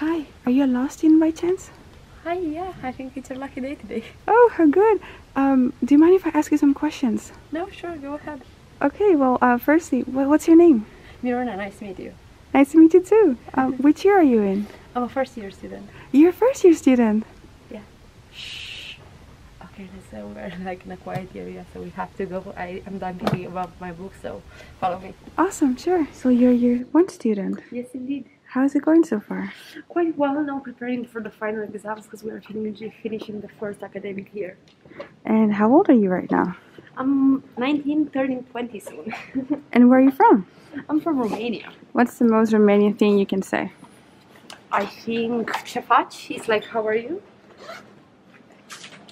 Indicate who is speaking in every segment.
Speaker 1: Hi, are you a law student by chance?
Speaker 2: Hi, yeah, I think it's your lucky day today.
Speaker 1: Oh, how good. Do you mind if I ask you some questions?
Speaker 2: No, sure, go ahead.
Speaker 1: Okay, well, firstly, what's your name?
Speaker 2: Mirona, nice to meet you.
Speaker 1: Nice to meet you too. Which year are you in?
Speaker 2: I'm a first year student.
Speaker 1: You're a first year student.
Speaker 2: Yeah. Shh. Okay, we're like in a quiet area, so we have to go. I'm done thinking about my book, so follow me.
Speaker 1: Awesome, sure. So you're year one student.
Speaker 2: Yes, indeed.
Speaker 1: How's it going so far?
Speaker 2: Quite well now, preparing for the final exams because we are finishing the first academic year.
Speaker 1: And how old are you right now?
Speaker 2: I'm 19, turning 20 soon.
Speaker 1: And where are you from?
Speaker 2: I'm from Romania.
Speaker 1: What's the most Romanian thing you can say?
Speaker 2: I think ce faci is like, how are you?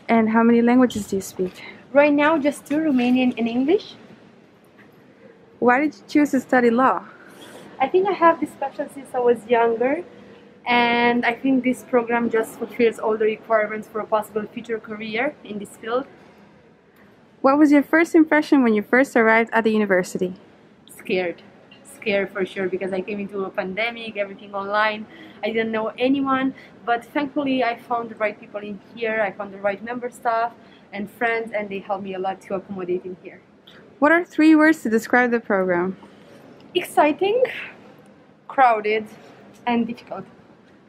Speaker 1: And how many languages do you speak?
Speaker 2: Right now, just two, Romanian and English.
Speaker 1: Why did you choose to study law?
Speaker 2: I think I have this passion since I was younger, and I think this program just fulfills all the requirements for a possible future career in this field.
Speaker 1: What was your first impression when you first arrived at the university?
Speaker 2: Scared for sure, because I came into a pandemic, everything online. I didn't know anyone, but thankfully I found the right people in here. I found the right member staff and friends, and they helped me a lot to accommodate in here.
Speaker 1: What are 3 words to describe the program?
Speaker 2: Exciting, crowded, and difficult.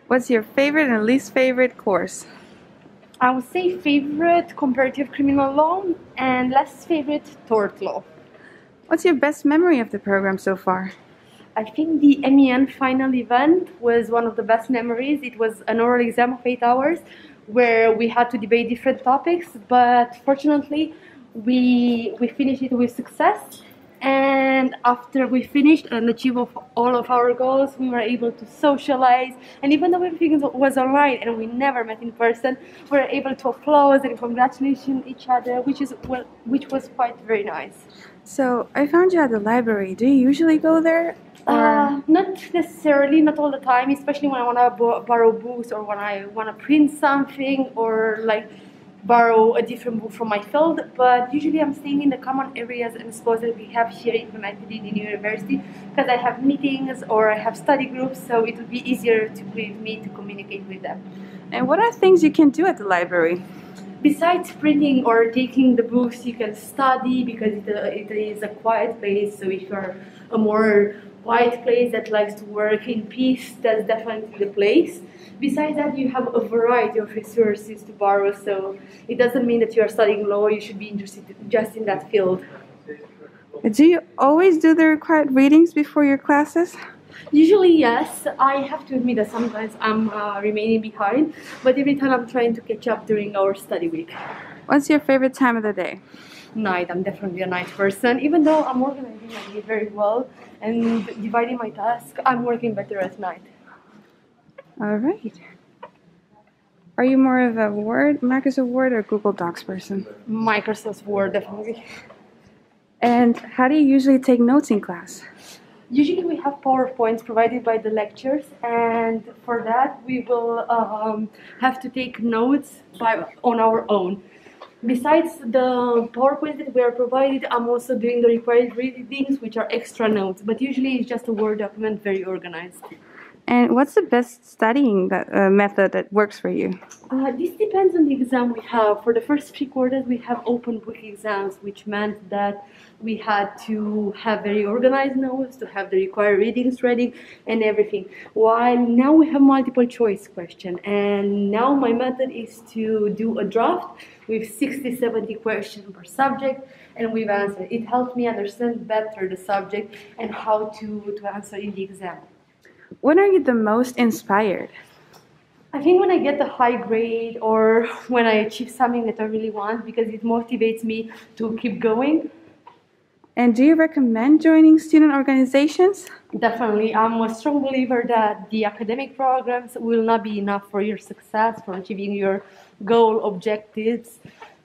Speaker 1: What's your favorite and least favorite course?
Speaker 2: I would say favorite, comparative criminal law, and less favorite, tort law.
Speaker 1: What's your best memory of the program so far?
Speaker 2: I think the MEN final event was one of the best memories. It was an oral exam of 8 hours where we had to debate different topics, but fortunately we finished it with success. And after we finished and achieved all of our goals, we were able to socialize. And even though everything was online and we never met in person, we were able to applaud and congratulate each other, which was quite very nice.
Speaker 1: So, I found you at the library. Do you usually go there?
Speaker 2: Not necessarily, not all the time, especially when I want to borrow books or when I want to print something or like borrow a different book from my field, but usually I'm staying in the common areas and spots that we have here implemented in the university because I have meetings or I have study groups, so it will be easier with me to communicate with them.
Speaker 1: And what are things you can do at the library?
Speaker 2: Besides printing or taking the books, you can study because it is a quiet place, so if you're a more quiet place that likes to work in peace, that's definitely the place. Besides that, you have a variety of resources to borrow, so it doesn't mean that you are studying law, you should be interested just in that field.
Speaker 1: Do you always do the required readings before your classes?
Speaker 2: Usually, yes. I have to admit that sometimes I'm remaining behind, but every time I'm trying to catch up during our study week.
Speaker 1: What's your favorite time of the day?
Speaker 2: Night. I'm definitely a night person. Even though I'm organizing my day very well and dividing my tasks, I'm working better at night.
Speaker 1: All right. Are you more of a Microsoft Word or Google Docs person?
Speaker 2: Microsoft Word, definitely.
Speaker 1: And how do you usually take notes in class?
Speaker 2: Usually we have PowerPoints provided by the lectures, and for that we will have to take notes on our own. Besides the PowerPoints that we are provided, I'm also doing the required readings, which are extra notes, but usually it's just a Word document, very organized.
Speaker 1: And what's the best studying method that works for you?
Speaker 2: This depends on the exam we have. For the first 3 quarters, we have open book exams, which meant that we had to have very organized notes, to have the required readings ready and everything. While now we have multiple choice question, and now my method is to do a draft with 60-70 questions per subject, and we've answered. It helped me understand better the subject and how to answer in the exam.
Speaker 1: When are you the most inspired?
Speaker 2: I think when I get a high grade or when I achieve something that I really want, because it motivates me to keep going.
Speaker 1: And do you recommend joining student organizations?
Speaker 2: Definitely. I'm a strong believer that the academic programs will not be enough for your success, for achieving your goal objectives.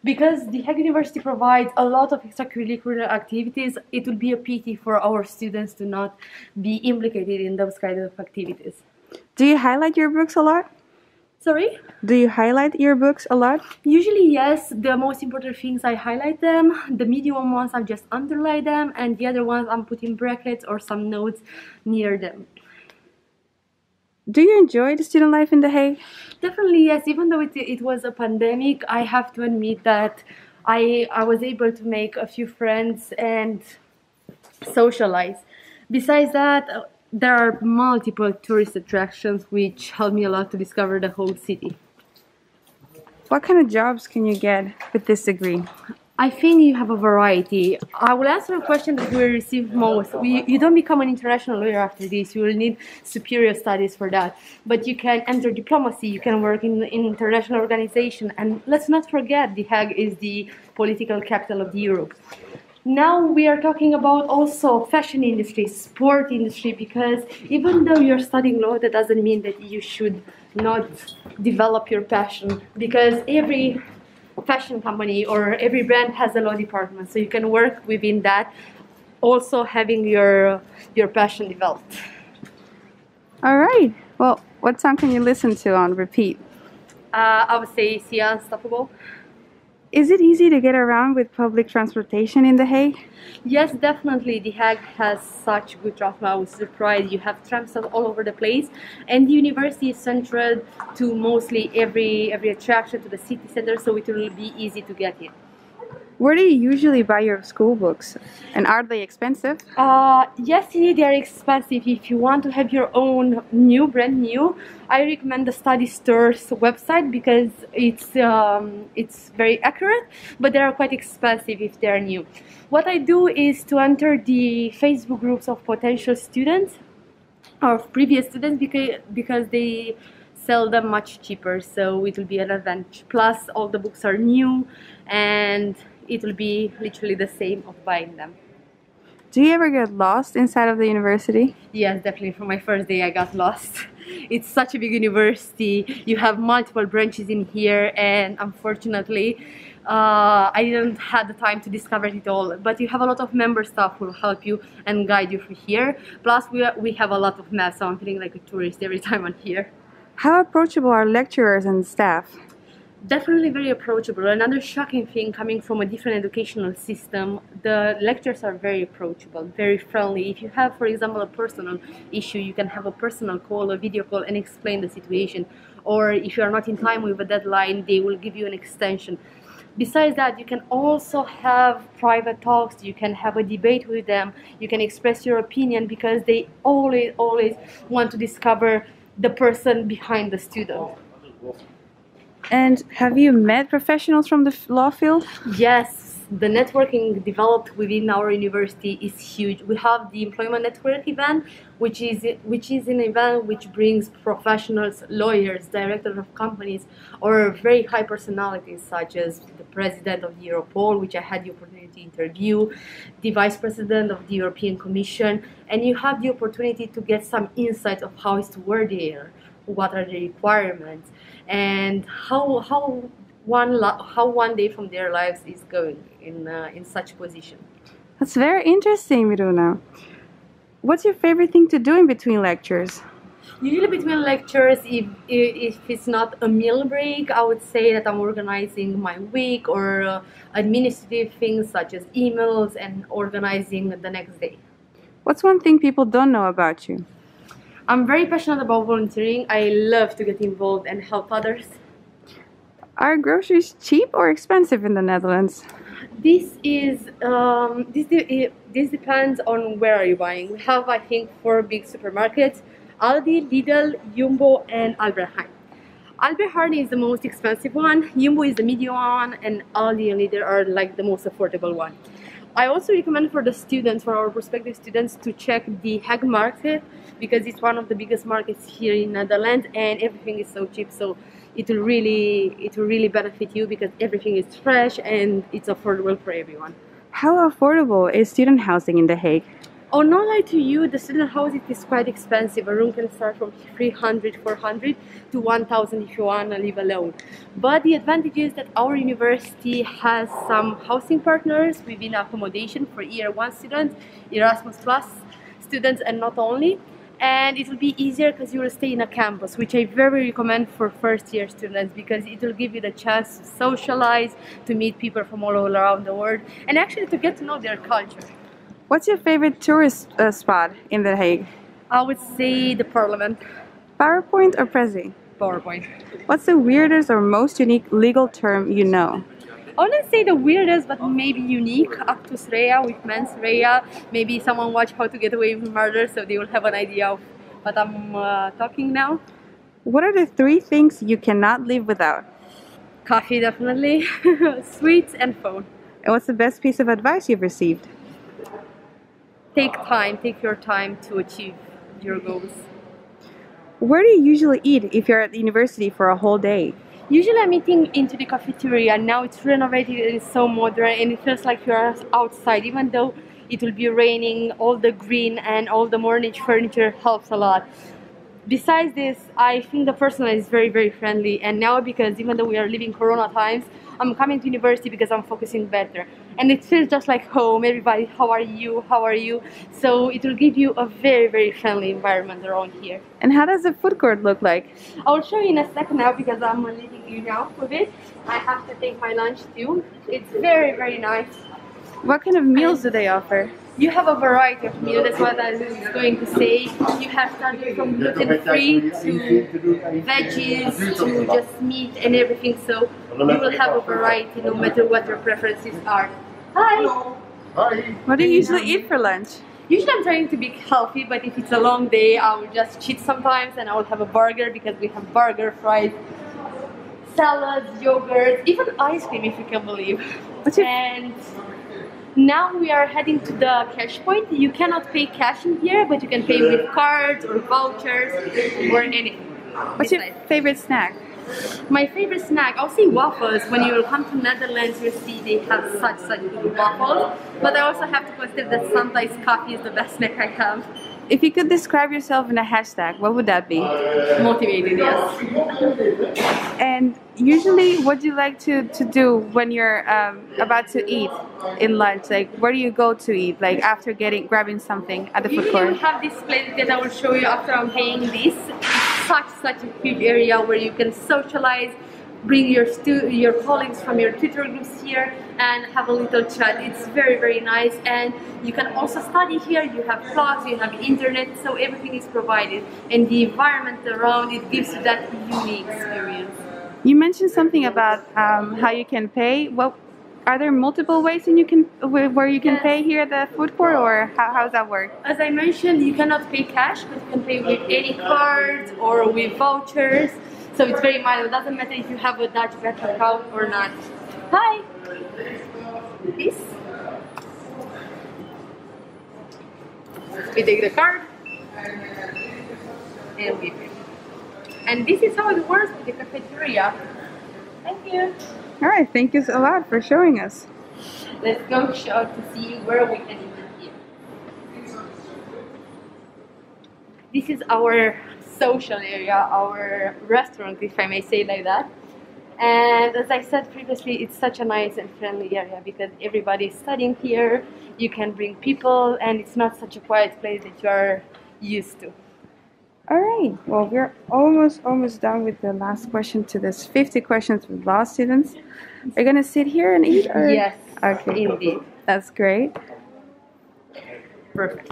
Speaker 2: Because the Hague University provides a lot of extracurricular activities, it would be a pity for our students to not be implicated in those kind of activities.
Speaker 1: Do you highlight your books a lot?
Speaker 2: Sorry?
Speaker 1: Do you highlight your books a lot?
Speaker 2: Usually, yes. The most important things, I highlight them. The medium ones, I just underline them. And the other ones, I'm putting brackets or some notes near them.
Speaker 1: Do you enjoy the student life in The Hague?
Speaker 2: Definitely, yes. Even though it was a pandemic, I have to admit that I was able to make a few friends and socialize. Besides that, there are multiple tourist attractions which help me a lot to discover the whole city.
Speaker 1: What kind of jobs can you get with this degree?
Speaker 2: I think you have a variety. I will answer a question that we receive most. You don't become an international lawyer after this. You will need superior studies for that. But you can enter diplomacy. You can work in international organization. And let's not forget, The Hague is the political capital of Europe. Now we are talking about also fashion industry, sport industry, because even though you're studying law, that doesn't mean that you should not develop your passion, because every fashion company or every brand has a law department, so you can work within that, also having your passion developed.
Speaker 1: All right. Well, what song can you listen to on repeat?
Speaker 2: I would say Sia Unstoppable.
Speaker 1: Is it easy to get around with public transportation in The Hague?
Speaker 2: Yes, definitely. The Hague has such good transport. I was surprised. You have trams all over the place, and the university is centered to mostly every attraction to the city center, so it will be easy to get in.
Speaker 1: Where do you usually buy your school books? And are they expensive?
Speaker 2: Yes, indeed, they are expensive. If you want to have your own brand new, I recommend the Study Store's website because it's very accurate, but they are quite expensive if they are new. What I do is to enter the Facebook groups of potential students or previous students because they sell them much cheaper, so it will be an advantage. Plus, all the books are new, and it will be literally the same of buying them.
Speaker 1: Do you ever get lost inside of the university?
Speaker 2: Yes, definitely. From my first day, I got lost. It's such a big university. You have multiple branches in here, and unfortunately, I didn't have the time to discover it all. But you have a lot of member staff who will help you and guide you through here. Plus, we have a lot of maps, so I'm feeling like a tourist every time I'm here.
Speaker 1: How approachable are lecturers and staff?
Speaker 2: Definitely very approachable. Another shocking thing coming from a different educational system, the lecturers are very approachable, very friendly. If you have, for example, a personal issue, you can have a personal call, a video call, and explain the situation. Or if you are not in time with a deadline, they will give you an extension. Besides that, you can also have private talks, you can have a debate with them, you can express your opinion because they always want to discover the person behind the student.
Speaker 1: And have you met professionals from the law field?
Speaker 2: Yes, the networking developed within our university is huge. We have the Employment Network event, which is an event which brings professionals, lawyers, directors of companies, or very high personalities such as the president of the Europol, which I had the opportunity to interview, the vice president of the European Commission, and you have the opportunity to get some insight of how is to work there, what are the requirements, and how one day from their lives is going in such position.
Speaker 1: That's very interesting, Miruna. What's your favorite thing to do in between lectures?
Speaker 2: Usually between lectures, if it's not a meal break, I would say that I'm organizing my week or administrative things such as emails and organizing the next day.
Speaker 1: What's one thing people don't know about you?
Speaker 2: I'm very passionate about volunteering. I love to get involved and help others.
Speaker 1: Are groceries cheap or expensive in the Netherlands?
Speaker 2: This depends on where are you buying. We have, I think, 4 big supermarkets: Aldi, Lidl, Jumbo, and Albert Heijn. Albert Heijn is the most expensive one, Jumbo is the medium one, and Aldi and Lidl are like the most affordable one. I also recommend for the students, for our prospective students, to check the Hague market because it's one of the biggest markets here in Netherlands, and everything is so cheap. So it will really benefit you because everything is fresh and it's affordable for everyone.
Speaker 1: How affordable is student housing in The Hague?
Speaker 2: Oh, not lie to you, the student housing is quite expensive. A room can start from 300, 400 to 1,000 if you want to live alone. But the advantage is that our university has some housing partners within accommodation for year 1 students, Erasmus Plus students, and not only. And it will be easier because you will stay in a campus, which I very recommend for first year students because it will give you the chance to socialize, to meet people from all around the world, and actually to get to know their culture.
Speaker 1: What's your favorite tourist spot in The Hague?
Speaker 2: I would say the Parliament.
Speaker 1: PowerPoint or Prezi?
Speaker 2: PowerPoint.
Speaker 1: What's the weirdest or most unique legal term you know?
Speaker 2: I wouldn't say the weirdest, but maybe unique. Actus rea with mens rea. Maybe someone watched How to Get Away with Murder, so they will have an idea of what I'm talking now.
Speaker 1: What are the 3 things you cannot live without?
Speaker 2: Coffee, definitely. Sweets and phone.
Speaker 1: And what's the best piece of advice you've received?
Speaker 2: Take your time to achieve your goals.
Speaker 1: Where do you usually eat if you're at the university for a whole day?
Speaker 2: Usually I'm eating into the cafeteria. Now it's renovated and it's so modern and it feels like you're outside. Even though it will be raining, all the green and all the modern furniture helps a lot. Besides this, I think the personnel is very, very friendly. And now, because even though we are living Corona times, I'm coming to university because I'm focusing better. And it feels just like home. Everybody, how are you? How are you? So it will give you a very, very friendly environment around here.
Speaker 1: And how does the food court look like?
Speaker 2: I will show you in a second now because I'm leaving you now with it. I have to take my lunch too. It's very, very nice.
Speaker 1: What kind of meals do they offer?
Speaker 2: You have a variety of meals, that's what I was going to say. You have started from gluten-free to veggies to just meat and everything, so you will have a variety no matter what your preferences are. Hi!
Speaker 3: Hi!
Speaker 1: What do you usually eat for lunch?
Speaker 2: Usually I'm trying to be healthy, but if it's a long day, I will just cheat sometimes and I will have a burger because we have burger, fries, salads, yogurt, even ice cream if you can believe. And now we are heading to the cash point. You cannot pay cash in here, but you can pay with cards or vouchers or anything.
Speaker 1: What's your favorite snack?
Speaker 2: My favorite snack, I'll say waffles. When you will come to Netherlands, you'll see they have such good waffles. But I also have to consider that sometimes coffee is the best snack I have.
Speaker 1: If you could describe yourself in a hashtag, what would that be?
Speaker 2: Motivated, yes.
Speaker 1: And usually, what do you like to do when you're about to eat in lunch? Like, where do you go to eat? Like, after grabbing something at the food
Speaker 2: Usually
Speaker 1: court?
Speaker 2: we have this place that I will show you after I'm paying this. It's such a huge area where you can socialize, bring your colleagues from your tutor groups here and have a little chat. It's very, very nice, and you can also study here. You have clocks, you have internet, so everything is provided, and the environment around it gives you that unique experience.
Speaker 1: You mentioned something about how you can pay. Well, are there multiple ways where you can pay here at the food court, or how does that work?
Speaker 2: As I mentioned, you cannot pay cash, but you can pay with any cards or with vouchers. So it's very mild. It doesn't matter if you have a Dutch bank account or not. Hi! This. We take the card and we pay. And this is how it works with the cafeteria. Thank you.
Speaker 1: Alright, thank you a lot for showing us.
Speaker 2: Let's go show to see where we can eat here. This is our social area, our restaurant, if I may say like that. And as I said previously, it's such a nice and friendly area because everybody is studying here. You can bring people, and it's not such a quiet place that you are used to.
Speaker 1: Alright, well, we're almost done with the last question to this 50 questions with law students. Are you going to sit here and eat? Or?
Speaker 2: Yes,
Speaker 1: okay,
Speaker 2: indeed.
Speaker 1: That's great.
Speaker 2: Perfect.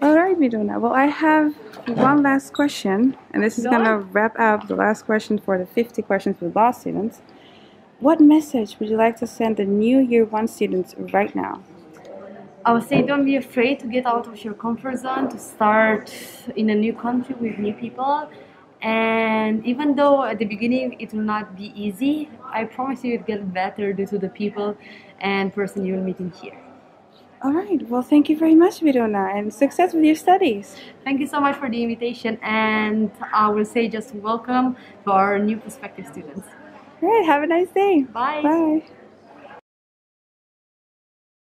Speaker 1: Alright, Miruna. Well, I have one last question, and this is going to wrap up the last question for the 50 questions with law students. What message would you like to send the new Year 1 students right now?
Speaker 2: I would say don't be afraid to get out of your comfort zone, to start in a new country with new people. And even though at the beginning it will not be easy, I promise you it will get better due to the people and person you will meet in here.
Speaker 1: Alright, well, thank you very much, Miruna, and success with your studies.
Speaker 2: Thank you so much for the invitation, and I will say just welcome to our new prospective students.
Speaker 1: Alright, have a nice day.
Speaker 2: Bye.
Speaker 1: Bye.